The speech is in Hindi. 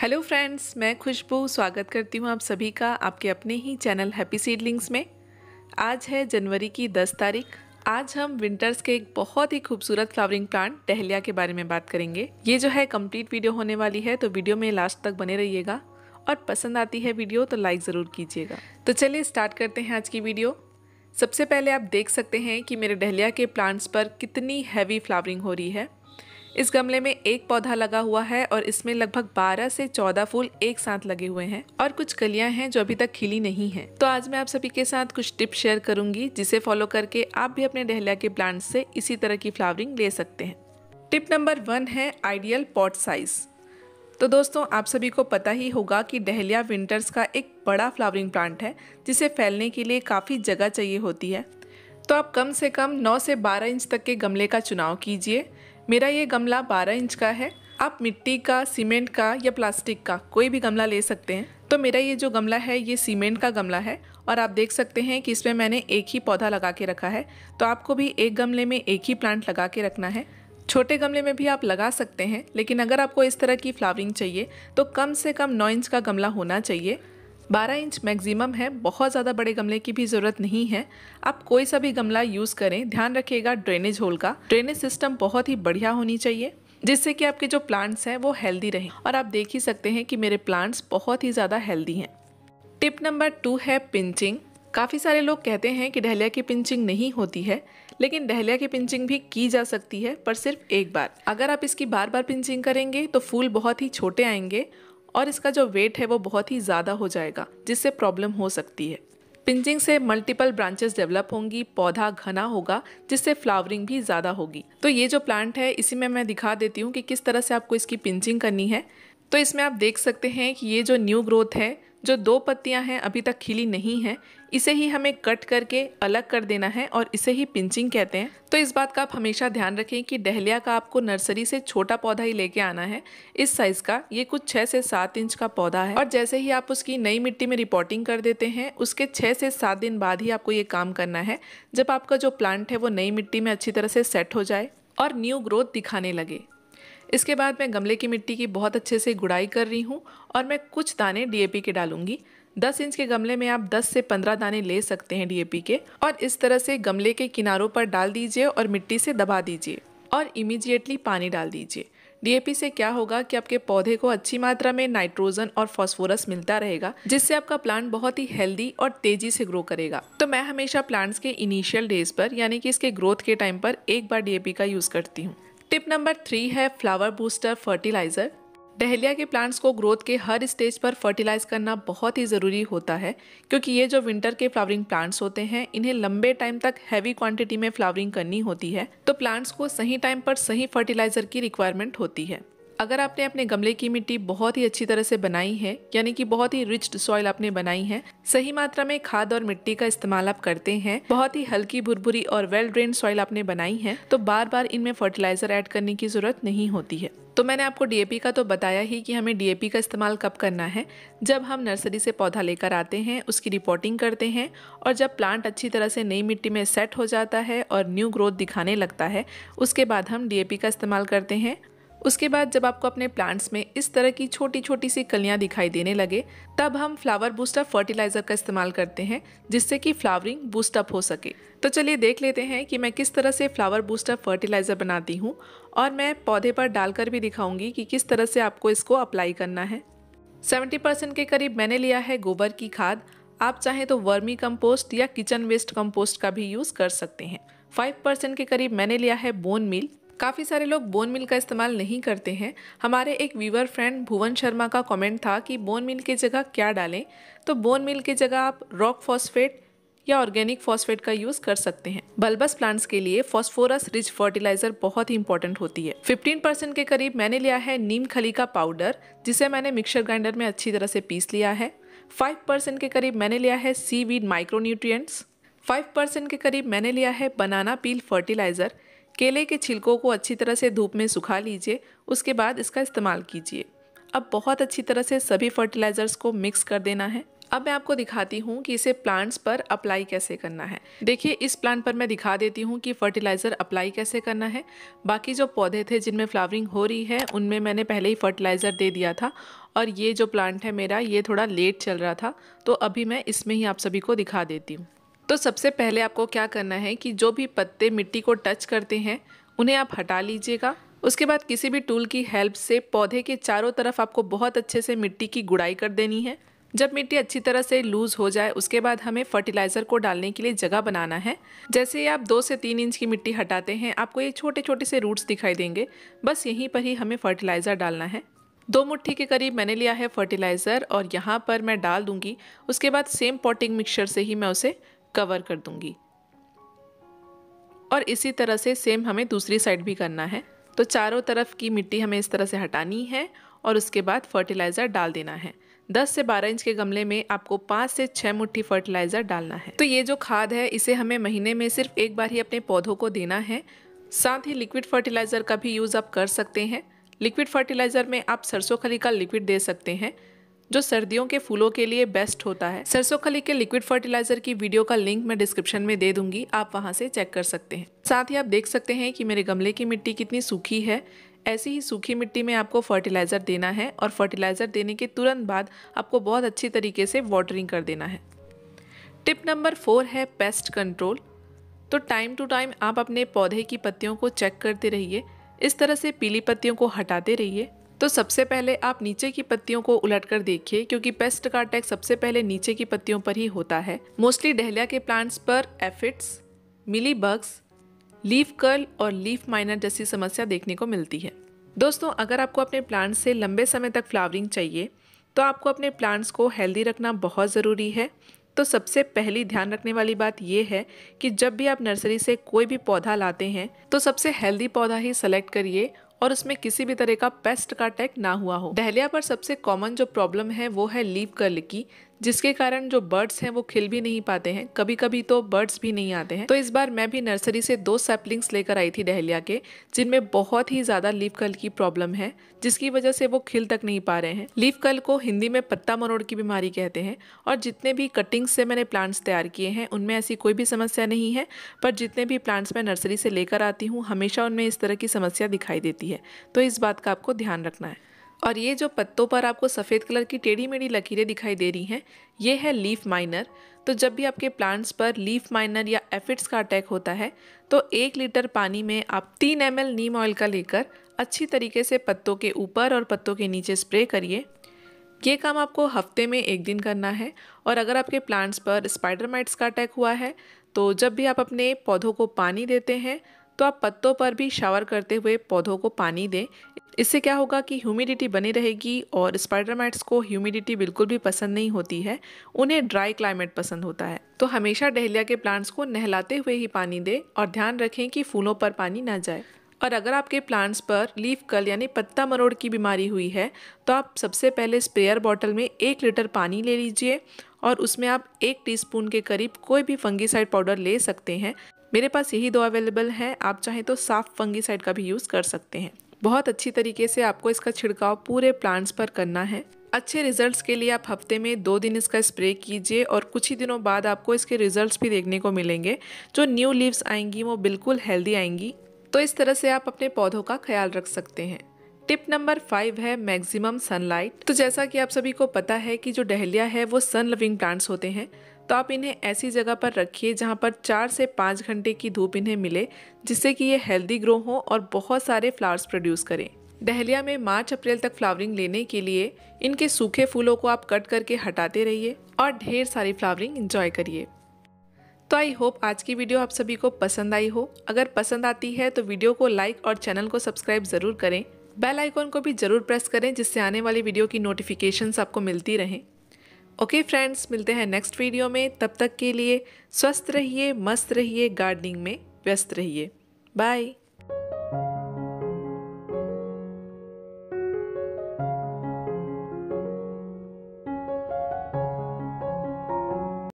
हेलो फ्रेंड्स, मैं खुशबू स्वागत करती हूँ आप सभी का आपके अपने ही चैनल हैप्पी सीडलिंग्स में। आज है जनवरी की 10 तारीख। आज हम विंटर्स के एक बहुत ही खूबसूरत फ्लावरिंग प्लांट डहलिया के बारे में बात करेंगे। ये जो है कंप्लीट वीडियो होने वाली है, तो वीडियो में लास्ट तक बने रहिएगा और पसंद आती है वीडियो तो लाइक ज़रूर कीजिएगा। तो चलिए स्टार्ट करते हैं आज की वीडियो। सबसे पहले आप देख सकते हैं कि मेरे डहलिया के प्लांट्स पर कितनी हैवी फ्लावरिंग हो रही है। इस गमले में एक पौधा लगा हुआ है और इसमें लगभग 12 से 14 फूल एक साथ लगे हुए हैं और कुछ कलियां हैं जो अभी तक खिली नहीं हैं। तो आज मैं आप सभी के साथ कुछ टिप्स शेयर करूंगी जिसे फॉलो करके आप भी अपने डहलिया के प्लांट्स से इसी तरह की फ्लावरिंग ले सकते हैं। टिप नंबर 1 है आइडियल पॉट साइज। तो दोस्तों, आप सभी को पता ही होगा कि डहलिया विंटर्स का एक बड़ा फ्लावरिंग प्लांट है जिसे फैलने के लिए काफ़ी जगह चाहिए होती है। तो आप कम से कम 9 से 12 इंच तक के गमले का चुनाव कीजिए। मेरा ये गमला 12 इंच का है। आप मिट्टी का, सीमेंट का या प्लास्टिक का कोई भी गमला ले सकते हैं। तो मेरा ये जो गमला है ये सीमेंट का गमला है और आप देख सकते हैं कि इसमें मैंने एक ही पौधा लगा के रखा है। तो आपको भी एक गमले में एक ही प्लांट लगा के रखना है। छोटे गमले में भी आप लगा सकते हैं, लेकिन अगर आपको इस तरह की फ्लावरिंग चाहिए तो कम से कम 9 इंच का गमला होना चाहिए। 12 इंच मैक्सिमम है, बहुत ज़्यादा बड़े गमले की भी ज़रूरत नहीं है। आप कोई सा भी गमला यूज़ करें, ध्यान रखिएगा ड्रेनेज होल का। ड्रेनेज सिस्टम बहुत ही बढ़िया होनी चाहिए जिससे कि आपके जो प्लांट्स हैं वो हेल्दी रहें। और आप देख ही सकते हैं कि मेरे प्लांट्स बहुत ही ज़्यादा हेल्दी हैं। टिप नंबर 2 है पिंचिंग। काफ़ी सारे लोग कहते हैं कि डहलिया की पिंचिंग नहीं होती है, लेकिन डहलिया की पिंचिंग भी की जा सकती है, पर सिर्फ एक बार। अगर आप इसकी बार बार पिंचिंग करेंगे तो फूल बहुत ही छोटे आएंगे और इसका जो वेट है वो बहुत ही ज़्यादा हो जाएगा, जिससे प्रॉब्लम हो सकती है। पिंचिंग से मल्टीपल ब्रांचेस डेवलप होंगी, पौधा घना होगा, जिससे फ्लावरिंग भी ज़्यादा होगी। तो ये जो प्लांट है इसी में मैं दिखा देती हूँ कि किस तरह से आपको इसकी पिंचिंग करनी है। तो इसमें आप देख सकते हैं कि ये जो न्यू ग्रोथ है, जो 2 पत्तियां हैं अभी तक खिली नहीं है, इसे ही हमें कट करके अलग कर देना है और इसे ही पिंचिंग कहते हैं। तो इस बात का आप हमेशा ध्यान रखें कि डहलिया का आपको नर्सरी से छोटा पौधा ही लेके आना है। इस साइज का ये कुछ 6 से 7 इंच का पौधा है और जैसे ही आप उसकी नई मिट्टी में रिपोर्टिंग कर देते हैं, उसके 6 से 7 दिन बाद ही आपको ये काम करना है, जब आपका जो प्लांट है वो नई मिट्टी में अच्छी तरह से सेट हो जाए और न्यू ग्रोथ दिखाने लगे। इसके बाद मैं गमले की मिट्टी की बहुत अच्छे से गुड़ाई कर रही हूँ और मैं कुछ दाने डीएपी के डालूंगी। 10 इंच के गमले में आप 10 से 15 दाने ले सकते हैं डीएपी के, और इस तरह से गमले के किनारों पर डाल दीजिए और मिट्टी से दबा दीजिए और इमीडिएटली पानी डाल दीजिए। डीएपी से क्या होगा कि आपके पौधे को अच्छी मात्रा में नाइट्रोजन और फास्फोरस मिलता रहेगा, जिससे आपका प्लांट बहुत ही हेल्दी और तेजी से ग्रो करेगा। तो मैं हमेशा प्लांट्स के इनिशियल डेज पर, यानी कि इसके ग्रोथ के टाइम पर, एक बार डीएपी का यूज करती हूँ। टिप नंबर 3 है फ्लावर बूस्टर फर्टिलाइजर। डहलिया के प्लांट्स को ग्रोथ के हर स्टेज पर फर्टिलाइज करना बहुत ही ज़रूरी होता है, क्योंकि ये जो विंटर के फ्लावरिंग प्लांट्स होते हैं इन्हें लंबे टाइम तक हैवी क्वांटिटी में फ्लावरिंग करनी होती है। तो प्लांट्स को सही टाइम पर सही फर्टिलाइजर की रिक्वायरमेंट होती है। अगर आपने अपने गमले की मिट्टी बहुत ही अच्छी तरह से बनाई है, यानी कि बहुत ही रिच्ड सॉइल आपने बनाई है, सही मात्रा में खाद और मिट्टी का इस्तेमाल आप करते हैं, बहुत ही हल्की भुरभुरी और वेल ड्रेन्ड सॉइल आपने बनाई है, तो बार बार इनमें फर्टिलाइजर ऐड करने की जरूरत नहीं होती है। तो मैंने आपको डीएपी का तो बताया ही कि हमें डीएपी का इस्तेमाल कब करना है। जब हम नर्सरी से पौधा लेकर आते हैं, उसकी रिपोर्टिंग करते हैं और जब प्लांट अच्छी तरह से नई मिट्टी में सेट हो जाता है और न्यू ग्रोथ दिखाने लगता है, उसके बाद हम डीएपी का इस्तेमाल करते हैं। उसके बाद जब आपको अपने प्लांट्स में इस तरह की छोटी छोटी सी कलियां दिखाई देने लगे, तब हम फ्लावर बूस्टर फर्टिलाइजर का इस्तेमाल करते हैं, जिससे कि फ्लावरिंग बूस्ट अप हो सके। तो चलिए देख लेते हैं कि मैं किस तरह से फ्लावर बूस्टर फर्टिलाइजर बनाती हूँ, और मैं पौधे पर डालकर भी दिखाऊंगी कि किस तरह से आपको इसको अप्लाई करना है। 70% के करीब मैंने लिया है गोबर की खाद। आप चाहें तो वर्मी कंपोस्ट या किचन वेस्ट कंपोस्ट का भी यूज़ कर सकते हैं। 5% के करीब मैंने लिया है बोन मील। काफ़ी सारे लोग बोन मिल का इस्तेमाल नहीं करते हैं। हमारे एक व्यूअर फ्रेंड भुवन शर्मा का कमेंट था कि बोन मिल की जगह क्या डालें, तो बोन मिल की जगह आप रॉक फॉस्फेट या ऑर्गेनिक फॉस्फेट का यूज़ कर सकते हैं। बल्बस प्लांट्स के लिए फॉस्फोरस रिच फर्टिलाइजर बहुत ही इंपॉर्टेंट होती है। 15% के करीब मैंने लिया है नीम खली का पाउडर, जिसे मैंने मिक्सर ग्राइंडर में अच्छी तरह से पीस लिया है। 5% के करीब मैंने लिया है सीवीड माइक्रोन्यूट्रिएंट्स। 5% के करीब मैंने लिया है बनाना पील फर्टिलाइजर। केले के छिलकों को अच्छी तरह से धूप में सुखा लीजिए, उसके बाद इसका इस्तेमाल कीजिए। अब बहुत अच्छी तरह से सभी फर्टिलाइजर्स को मिक्स कर देना है। अब मैं आपको दिखाती हूँ कि इसे प्लांट्स पर अप्लाई कैसे करना है। देखिए, इस प्लांट पर मैं दिखा देती हूँ कि फर्टिलाइज़र अप्लाई कैसे करना है। बाकी जो पौधे थे जिनमें फ्लावरिंग हो रही है उनमें मैंने पहले ही फर्टिलाइज़र दे दिया था और ये जो प्लांट है मेरा ये थोड़ा लेट चल रहा था, तो अभी मैं इसमें ही आप सभी को दिखा देती हूँ। तो सबसे पहले आपको क्या करना है कि जो भी पत्ते मिट्टी को टच करते हैं उन्हें आप हटा लीजिएगा। उसके बाद किसी भी टूल की हेल्प से पौधे के चारों तरफ आपको बहुत अच्छे से मिट्टी की गुड़ाई कर देनी है। जब मिट्टी अच्छी तरह से लूज हो जाए उसके बाद हमें फर्टिलाइज़र को डालने के लिए जगह बनाना है। जैसे ही आप 2 से 3 इंच की मिट्टी हटाते हैं आपको ये छोटे छोटे से रूट्स दिखाई देंगे, बस यहीं पर ही हमें फर्टिलाइज़र डालना है। 2 मुट्ठी के करीब मैंने लिया है फर्टिलाइज़र और यहाँ पर मैं डाल दूंगी। उसके बाद सेम पॉटिंग मिक्सचर से ही मैं उसे कवर कर दूंगी और इसी तरह से सेम हमें दूसरी साइड भी करना है। तो चारों तरफ की मिट्टी हमें इस तरह से हटानी है और उसके बाद फर्टिलाइज़र डाल देना है। 10 से 12 इंच के गमले में आपको 5 से 6 मुट्ठी फर्टिलाइज़र डालना है। तो ये जो खाद है इसे हमें महीने में सिर्फ एक बार ही अपने पौधों को देना है। साथ ही लिक्विड फर्टिलाइज़र का भी यूज़ आप कर सकते हैं। लिक्विड फर्टिलाइज़र में आप सरसों खली का लिक्विड दे सकते हैं जो सर्दियों के फूलों के लिए बेस्ट होता है। सरसों खली के लिक्विड फर्टिलाइज़र की वीडियो का लिंक मैं डिस्क्रिप्शन में दे दूंगी, आप वहां से चेक कर सकते हैं। साथ ही आप देख सकते हैं कि मेरे गमले की मिट्टी कितनी सूखी है। ऐसी ही सूखी मिट्टी में आपको फर्टिलाइज़र देना है और फर्टिलाइज़र देने के तुरंत बाद आपको बहुत अच्छी तरीके से वाटरिंग कर देना है। टिप नंबर 4 है पेस्ट कंट्रोल। तो टाइम टू टाइम आप अपने पौधे की पत्तियों को चेक करते रहिए। इस तरह से पीली पत्तियों को हटाते रहिए। तो सबसे पहले आप नीचे की पत्तियों को उलट कर देखिए, क्योंकि पेस्ट का अटैक सबसे पहले नीचे की पत्तियों पर ही होता है। मोस्टली डहलिया के प्लांट्स पर एफिड्स, मिली बग्स, लीफ कर्ल और लीफ माइनर जैसी समस्या देखने को मिलती है। दोस्तों, अगर आपको अपने प्लांट्स से लंबे समय तक फ्लावरिंग चाहिए तो आपको अपने प्लांट्स को हेल्दी रखना बहुत ज़रूरी है। तो सबसे पहली ध्यान रखने वाली बात यह है कि जब भी आप नर्सरी से कोई भी पौधा लाते हैं तो सबसे हेल्दी पौधा ही सेलेक्ट करिए और उसमें किसी भी तरह का पेस्ट का अटैक ना हुआ हो। डहलिया पर सबसे कॉमन जो प्रॉब्लम है वो है लीफ कर्ल की, जिसके कारण जो बर्ड्स हैं वो खिल भी नहीं पाते हैं, कभी कभी तो बर्ड्स भी नहीं आते हैं। तो इस बार मैं भी नर्सरी से 2 सैपलिंग्स लेकर आई थी डहलिया के, जिनमें बहुत ही ज़्यादा लीफ कर्ल की प्रॉब्लम है, जिसकी वजह से वो खिल तक नहीं पा रहे हैं। लीफ कर्ल को हिंदी में पत्ता मरोड़ की बीमारी कहते हैं और जितने भी कटिंग्स से मैंने प्लांट्स तैयार किए हैं उनमें ऐसी कोई भी समस्या नहीं है, पर जितने भी प्लांट्स मैं नर्सरी से लेकर आती हूँ हमेशा उनमें इस तरह की समस्या दिखाई देती है। तो इस बात का आपको ध्यान रखना है। और ये जो पत्तों पर आपको सफ़ेद कलर की टेढ़ी मेढ़ी लकीरें दिखाई दे रही हैं, ये है लीफ माइनर। तो जब भी आपके प्लांट्स पर लीफ माइनर या एफिड्स का अटैक होता है तो 1 लीटर पानी में आप 3 ml नीम ऑयल का लेकर अच्छी तरीके से पत्तों के ऊपर और पत्तों के नीचे स्प्रे करिए। ये काम आपको हफ्ते में 1 दिन करना है। और अगर आपके प्लांट्स पर स्पाइडर माइट्स का अटैक हुआ है तो जब भी आप अपने पौधों को पानी देते हैं तो आप पत्तों पर भी शावर करते हुए पौधों को पानी दें। इससे क्या होगा कि ह्यूमिडिटी बनी रहेगी और स्पाइडर माइट्स को ह्यूमिडिटी बिल्कुल भी पसंद नहीं होती है, उन्हें ड्राई क्लाइमेट पसंद होता है। तो हमेशा डहलिया के प्लांट्स को नहलाते हुए ही पानी दें और ध्यान रखें कि फूलों पर पानी ना जाए। और अगर आपके प्लांट्स पर लीफ कर्ल यानी पत्ता मरोड़ की बीमारी हुई है तो आप सबसे पहले स्प्रेयर बॉटल में 1 लीटर पानी ले लीजिए और उसमें आप 1 टीस्पून के करीब कोई भी फंगीसाइड पाउडर ले सकते हैं। मेरे पास यही 2 अवेलेबल हैं, आप चाहें तो साफ फंगीसाइड का भी यूज़ कर सकते हैं। बहुत अच्छी तरीके से आपको इसका छिड़काव पूरे प्लांट्स पर करना है। अच्छे रिजल्ट्स के लिए आप हफ्ते में 2 दिन इसका स्प्रे कीजिए और कुछ ही दिनों बाद आपको इसके रिजल्ट्स भी देखने को मिलेंगे। जो न्यू लीव्स आएंगी वो बिल्कुल हेल्दी आएंगी। तो इस तरह से आप अपने पौधों का ख्याल रख सकते हैं। टिप नंबर 5 है मैक्सिमम सनलाइट। तो जैसा कि आप सभी को पता है कि जो डहलिया है वो सन लविंग प्लांट्स होते हैं, तो आप इन्हें ऐसी जगह पर रखिए जहाँ पर 4 से 5 घंटे की धूप इन्हें मिले, जिससे कि ये हेल्दी ग्रो हो और बहुत सारे फ्लावर्स प्रोड्यूस करें। डहलिया में मार्च अप्रैल तक फ्लावरिंग लेने के लिए इनके सूखे फूलों को आप कट करके हटाते रहिए और ढेर सारी फ्लावरिंग एंजॉय करिए। तो आई होप आज की वीडियो आप सभी को पसंद आई हो। अगर पसंद आती है तो वीडियो को लाइक और चैनल को सब्सक्राइब ज़रूर करें। बेल आइकॉन को भी ज़रूर प्रेस करें जिससे आने वाली वीडियो की नोटिफिकेशंस आपको मिलती रहें। ओके फ्रेंड्स, मिलते हैं नेक्स्ट वीडियो में। तब तक के लिए स्वस्थ रहिए, मस्त रहिए, गार्डनिंग में व्यस्त रहिए। बाय।